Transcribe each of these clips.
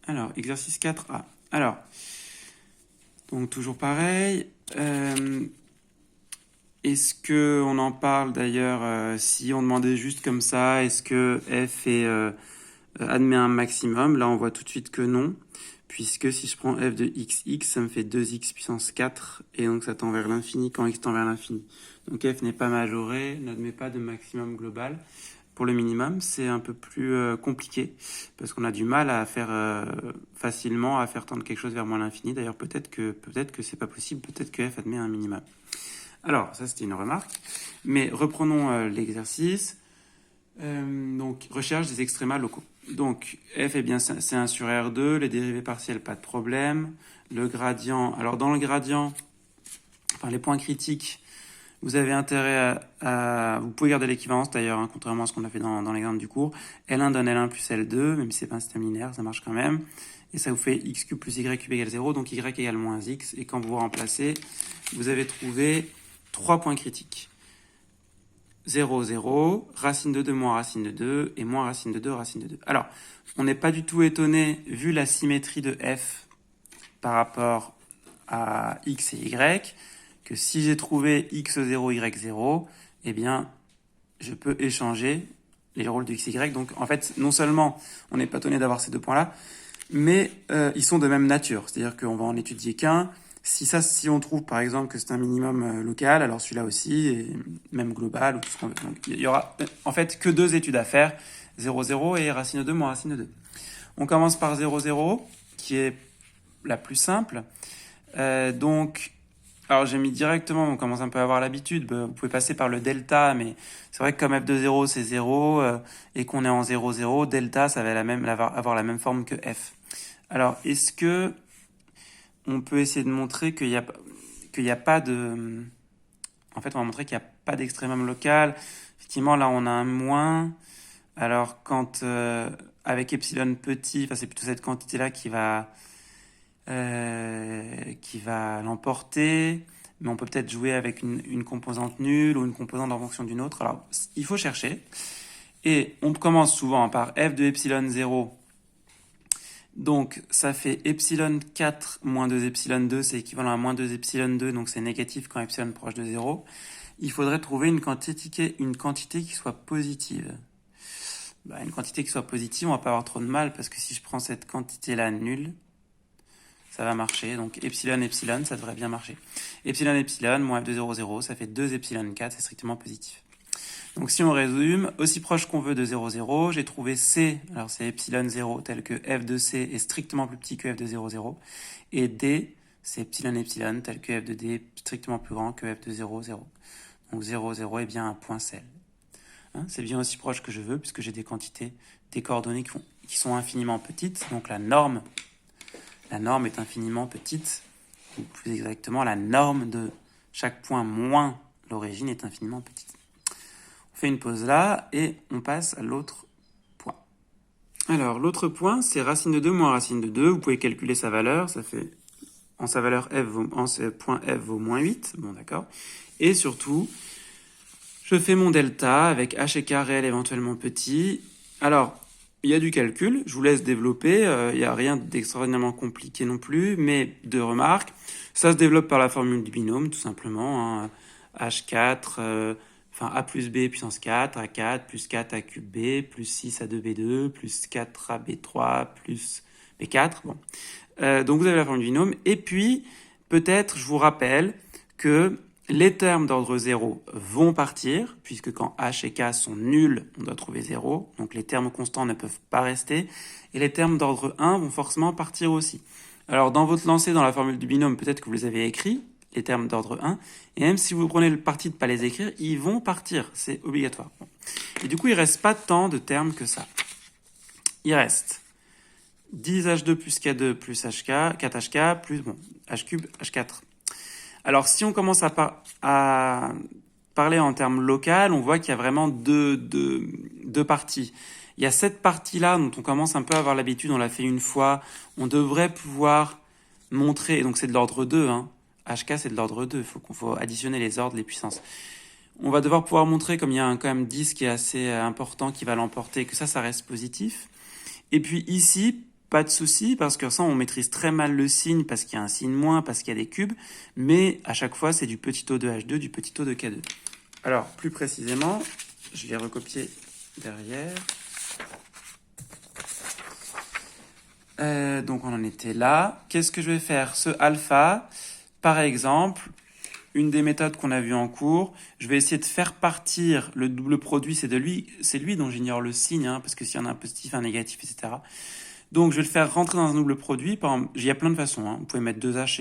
Alors, exercice 4A. Alors, donc toujours pareil. Est-ce que on en parle d'ailleurs si on demandait juste comme ça, est-ce que f admet un maximum? Là, on voit tout de suite que non, puisque si je prends f de x, ça me fait 2x puissance 4, et donc ça tend vers l'infini quand x tend vers l'infini. Donc f n'est pas majoré, n'admet pas de maximum global. Pour le minimum, c'est un peu plus compliqué, parce qu'on a du mal à faire facilement à faire tendre quelque chose vers moins l'infini. D'ailleurs, peut-être que c'est pas possible, peut-être que f admet un minimum. Alors, ça c'était une remarque. Mais reprenons l'exercice. Donc, recherche des extrémas locaux. Donc, f est bien c'est 1 sur R2, les dérivées partielles, pas de problème. Le gradient, alors dans le gradient, enfin les points critiques, vous avez intérêt vous pouvez garder l'équivalence d'ailleurs, hein, contrairement à ce qu'on a fait dans l'exemple du cours. L1 donne L1 plus L2, même si c'est pas un système linéaire, ça marche quand même. Et ça vous fait x cube plus y cube égale 0, donc y égale moins x. Et quand vous remplacez, vous avez trouvé 3 points critiques. 0, 0, racine de 2 moins racine de 2, et moins racine de 2, racine de 2. Alors, on n'est pas du tout étonné, vu la symétrie de f par rapport à x et y, que si j'ai trouvé x0, y0, eh bien, je peux échanger les rôles de x et y. Donc, en fait, non seulement on n'est pas étonné d'avoir ces deux points-là, mais ils sont de même nature. C'est-à-dire qu'on va en étudier qu'un. Si on trouve par exemple que c'est un minimum local, alors celui-là aussi, et même global, ou tout ce qu'on veut. Donc il y aura en fait que 2 études à faire, 0, 0 et racine de 2 moins racine de 2. On commence par 0, 0, qui est la plus simple. Donc, alors j'ai mis directement, on commence un peu à avoir l'habitude, vous pouvez passer par le delta, mais c'est vrai que comme f de 0 c'est 0, et qu'on est en 0, 0, delta ça va avoir la même forme que f. Alors, est-ce que on peut essayer de montrer qu'il y a pas de... En fait, on va montrer qu'il n'y a pas d'extrémum local. Effectivement, là, on a un moins. Alors, quand avec epsilon petit, enfin, c'est plutôt cette quantité-là qui va l'emporter. Mais on peut peut-être jouer avec une composante nulle ou une composante en fonction d'une autre. Alors, il faut chercher. Et on commence souvent par f de epsilon 0. Donc, ça fait epsilon 4 moins 2 epsilon 2, c'est équivalent à moins 2 epsilon 2, donc c'est négatif quand epsilon proche de 0. Il faudrait trouver une quantité qui soit positive. Une quantité qui soit positive, on va pas avoir trop de mal, parce que si je prends cette quantité-là nulle, ça va marcher. Donc, epsilon, epsilon, ça devrait bien marcher. Epsilon, epsilon, moins f de 0, 0, ça fait 2 epsilon 4, c'est strictement positif. Donc si on résume, aussi proche qu'on veut de 0, 0, j'ai trouvé C, alors c'est epsilon 0, tel que f de C est strictement plus petit que f de 0, 0, et D, c'est epsilon epsilon, tel que f de D est strictement plus grand que f de 0, 0. Donc 0, 0 est bien un point cell. Hein, c'est bien aussi proche que je veux, puisque j'ai des quantités, des coordonnées qui sont infiniment petites, donc la norme est infiniment petite, ou plus exactement, la norme de chaque point moins l'origine est infiniment petite. On fait une pause là et on passe à l'autre point. Alors, l'autre point, c'est racine de 2 moins racine de 2. Vous pouvez calculer sa valeur. Ça fait, en sa valeur point f vaut moins 8. Bon, d'accord. Et surtout, je fais mon delta avec h et k réel éventuellement petit. Alors, il y a du calcul. Je vous laisse développer. Il n'y a rien d'extraordinairement compliqué non plus. Mais deux remarques. Ça se développe par la formule du binôme, tout simplement. Hein. H4... a plus b puissance 4, A4, plus 4 A cube b, plus 6 A2B2, plus 4 AB3, plus B4. Bon. Donc vous avez la formule du binôme. Et puis, peut-être, je vous rappelle que les termes d'ordre 0 vont partir, puisque quand h et k sont nuls, on doit trouver 0. Donc les termes constants ne peuvent pas rester. Et les termes d'ordre 1 vont forcément partir aussi. Alors dans votre lancée dans la formule du binôme, peut-être que vous les avez écrits, les termes d'ordre 1, et même si vous prenez le parti de ne pas les écrire, ils vont partir, c'est obligatoire. Et du coup, il ne reste pas tant de termes que ça. Il reste 10H2 plus K2 plus HK, 4HK, plus H cube, H4. Alors, si on commence à parler en termes local, on voit qu'il y a vraiment deux parties. Il y a cette partie-là dont on commence un peu à avoir l'habitude, on l'a fait une fois, on devrait pouvoir montrer, et donc c'est de l'ordre 2, hein, HK, c'est de l'ordre 2, il faut additionner les ordres, les puissances. On va devoir pouvoir montrer, comme il y a quand même 10 qui est assez important, qui va l'emporter, que ça reste positif. Et puis ici, pas de souci, parce que ça, on maîtrise très mal le signe, parce qu'il y a un signe moins, parce qu'il y a des cubes, mais à chaque fois, c'est du petit O de H2, du petit O de K2. Alors, plus précisément, je vais recopier derrière. Donc, on en était là. Qu'est-ce que je vais faire? Ce alpha, par exemple, une des méthodes qu'on a vues en cours, je vais essayer de faire partir le double produit, c'est lui dont j'ignore le signe, hein, parce que s'il y en a un positif, un négatif, etc. Donc, je vais le faire rentrer dans un double produit. Par exemple, il y a plein de façons, hein. Vous pouvez mettre 2H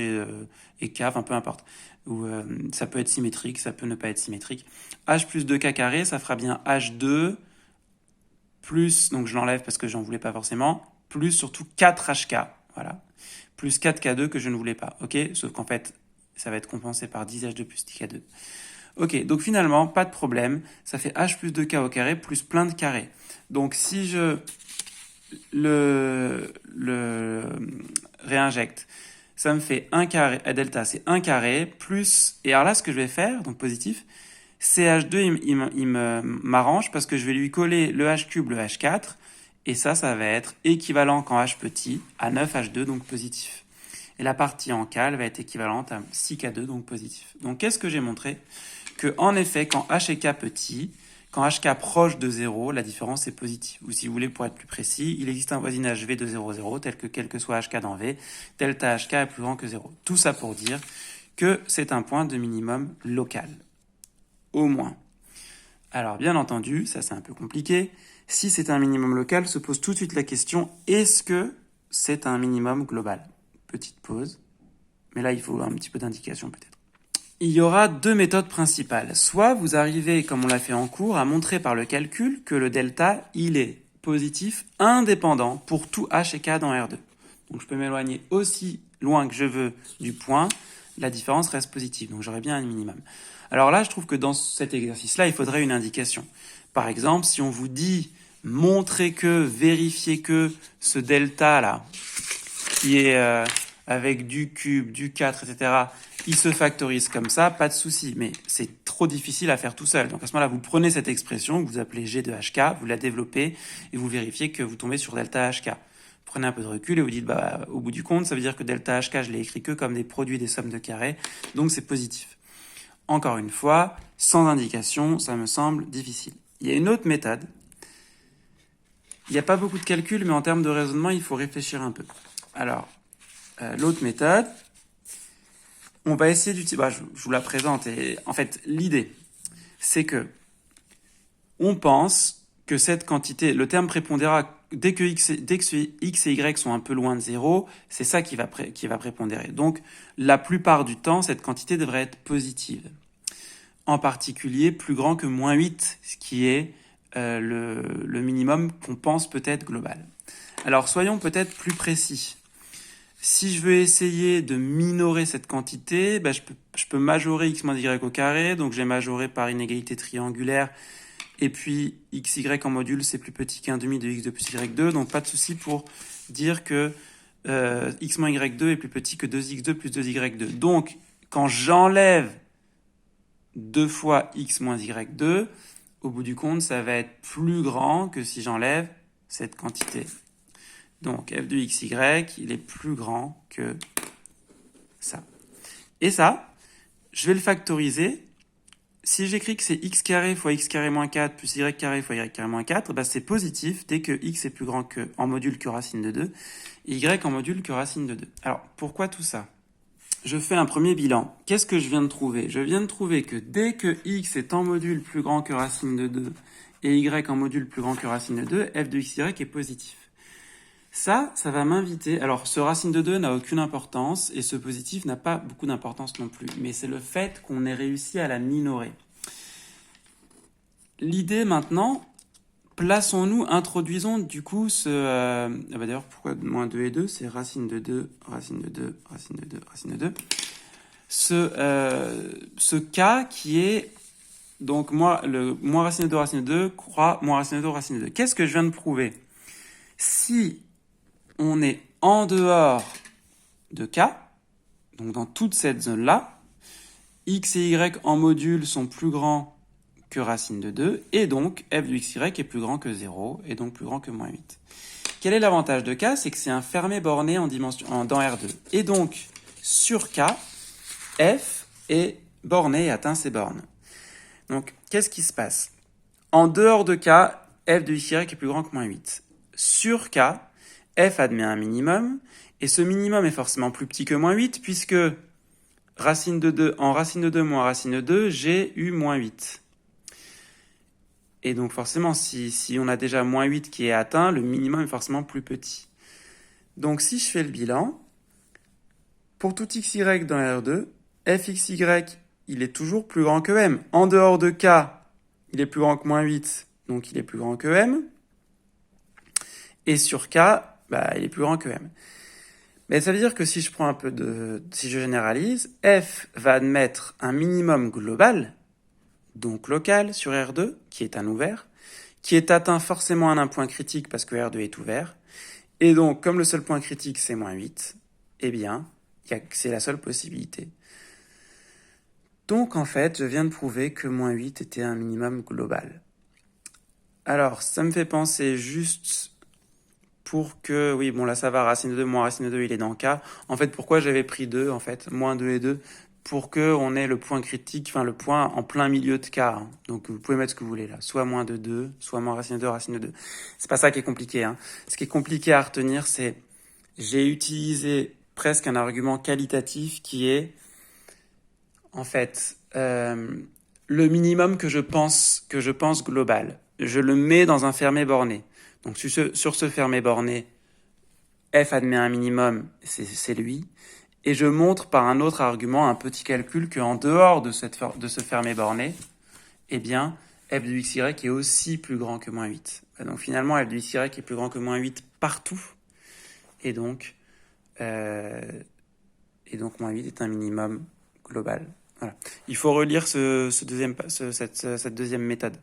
et K, enfin peu importe. Ou, ça peut être symétrique, ça peut ne pas être symétrique. H plus 2K carré, ça fera bien H2 plus, donc je l'enlève parce que j'en voulais pas forcément, plus surtout 4HK, voilà. Plus 4K2 que je ne voulais pas, ok? Sauf qu'en fait, ça va être compensé par 10H2 plus 10K2. Ok, donc finalement, pas de problème. Ça fait H plus 2K au carré plus plein de carrés. Donc si je le réinjecte, ça me fait 1 carré, à delta, c'est 1 carré, plus, et alors là, ce que je vais faire, donc positif, CH2, il m'arrange parce que je vais lui coller le H cube, le H4, et ça va être équivalent quand H petit à 9H2, donc positif. Et la partie en K, elle va être équivalente à 6K2, donc positif. Donc qu'est-ce que j'ai montré? Que en effet, quand H et K petit, quand HK proche de 0, la différence est positive. Ou si vous voulez, pour être plus précis, il existe un voisinage V de 0, 0, tel que quel que soit HK dans V, delta HK est plus grand que 0. Tout ça pour dire que c'est un point de minimum local. Au moins. Alors, bien entendu, ça c'est un peu compliqué. Si c'est un minimum local, se pose tout de suite la question, est-ce que c'est un minimum global? Petite pause. Mais là, il faut un petit peu d'indication peut-être. Il y aura deux méthodes principales. Soit vous arrivez, comme on l'a fait en cours, à montrer par le calcul que le delta, il est positif indépendant pour tout H et K dans R2. Donc je peux m'éloigner aussi loin que je veux du point, la différence reste positive. Donc j'aurai bien un minimum. Alors là, je trouve que dans cet exercice-là, il faudrait une indication. Par exemple, si on vous dit montrer que, vérifier que ce delta-là, qui est avec du cube, du 4, etc., il se factorise comme ça, pas de souci. Mais c'est trop difficile à faire tout seul. Donc à ce moment-là, vous prenez cette expression que vous appelez G de HK, vous la développez et vous vérifiez que vous tombez sur delta HK. Vous prenez un peu de recul et vous dites, bah, au bout du compte, ça veut dire que delta HK, je l'ai écrit que comme des produits des sommes de carrés, donc c'est positif. Encore une fois, sans indication, ça me semble difficile. Il y a une autre méthode. Il n'y a pas beaucoup de calculs, mais en termes de raisonnement, il faut réfléchir un peu. Alors, l'autre méthode, on va essayer d'utiliser, je vous la présente, et en fait, l'idée, c'est que on pense que cette quantité, le terme prépondéra, dès que x et y sont un peu loin de 0, c'est ça qui va prépondérer. Donc, la plupart du temps, cette quantité devrait être positive. En particulier, plus grand que moins 8, ce qui est le minimum qu'on pense peut-être global. Alors, soyons peut-être plus précis. Si je veux essayer de minorer cette quantité, je peux majorer x moins y au carré, donc j'ai majoré par inégalité triangulaire, et puis xy en module, c'est plus petit qu'un demi de x2 plus y2, donc pas de souci pour dire que x moins y2 est plus petit que 2x2 plus 2y2. Donc, quand j'enlève 2 fois x moins y2, au bout du compte, ça va être plus grand que si j'enlève cette quantité. Donc, f de xy, il est plus grand que ça. Et ça, je vais le factoriser. Si j'écris que c'est x carré fois x carré moins 4 plus y carré fois y carré moins 4, c'est positif dès que x est plus grand que, en module que racine de 2, et y en module que racine de 2. Alors, pourquoi tout ça? Je fais un premier bilan. Qu'est-ce que je viens de trouver? Je viens de trouver que dès que x est en module plus grand que racine de 2 et y en module plus grand que racine de 2, f de xy est positif. Ça va m'inviter... Alors, ce racine de 2 n'a aucune importance et ce positif n'a pas beaucoup d'importance non plus. Mais c'est le fait qu'on ait réussi à la minorer. L'idée maintenant, introduisons du coup ce... d'ailleurs, pourquoi moins 2 et 2? C'est racine de 2, racine de 2, racine de 2, racine de 2. Ce cas qui est... Donc, moins racine de 2, racine de 2, croix moins racine de 2, racine de 2. Qu'est-ce que je viens de prouver? Si on est en dehors de K, donc dans toute cette zone-là, x et y en module sont plus grands que racine de 2, et donc f de xy est plus grand que 0, et donc plus grand que moins 8. quel est l'avantage de K? C'est que c'est un fermé borné dans R2. Et donc, sur K, F est borné et atteint ses bornes. Donc, qu'est-ce qui se passe? En dehors de K, f de xy est plus grand que moins 8. Sur K, f admet un minimum, et ce minimum est forcément plus petit que moins 8, puisque racine de 2 moins racine de 2, j'ai eu moins 8. Et donc forcément, si on a déjà moins 8 qui est atteint, le minimum est forcément plus petit. Donc si je fais le bilan, pour tout xy dans R2, fxy, il est toujours plus grand que m. En dehors de K, il est plus grand que moins 8, donc il est plus grand que m. Et sur K, il est plus grand que m. Mais ça veut dire que si je prends si je généralise, f va admettre un minimum global, donc local sur R2, qui est un ouvert, qui est atteint forcément à un point critique parce que R2 est ouvert. Et donc, comme le seul point critique, c'est moins 8, eh bien, c'est la seule possibilité. Donc, en fait, je viens de prouver que moins 8 était un minimum global. Alors, ça me fait penser juste pour que... Oui, bon, là, ça va, racine de 2 moins racine de 2, il est dans K. En fait, pourquoi j'avais pris 2, en fait, moins 2 et 2? Pour qu'on ait le point critique, enfin le point en plein milieu de K. Hein. Donc vous pouvez mettre ce que vous voulez là, soit moins de 2, soit moins racine de 2, racine de 2. C'est pas ça qui est compliqué. Hein. Ce qui est compliqué à retenir, c'est j'ai utilisé presque un argument qualitatif qui est en fait le minimum que je pense global. Je le mets dans un fermé borné. Donc sur ce fermé borné, f admet un minimum, c'est lui. Et je montre par un autre argument, un petit calcul, qu'en dehors de ce fermé borné, eh bien, f de xy est aussi plus grand que moins 8. Donc finalement, f de xy est plus grand que moins 8 partout. Et donc moins 8 est un minimum global. Voilà. Il faut relire cette deuxième méthode.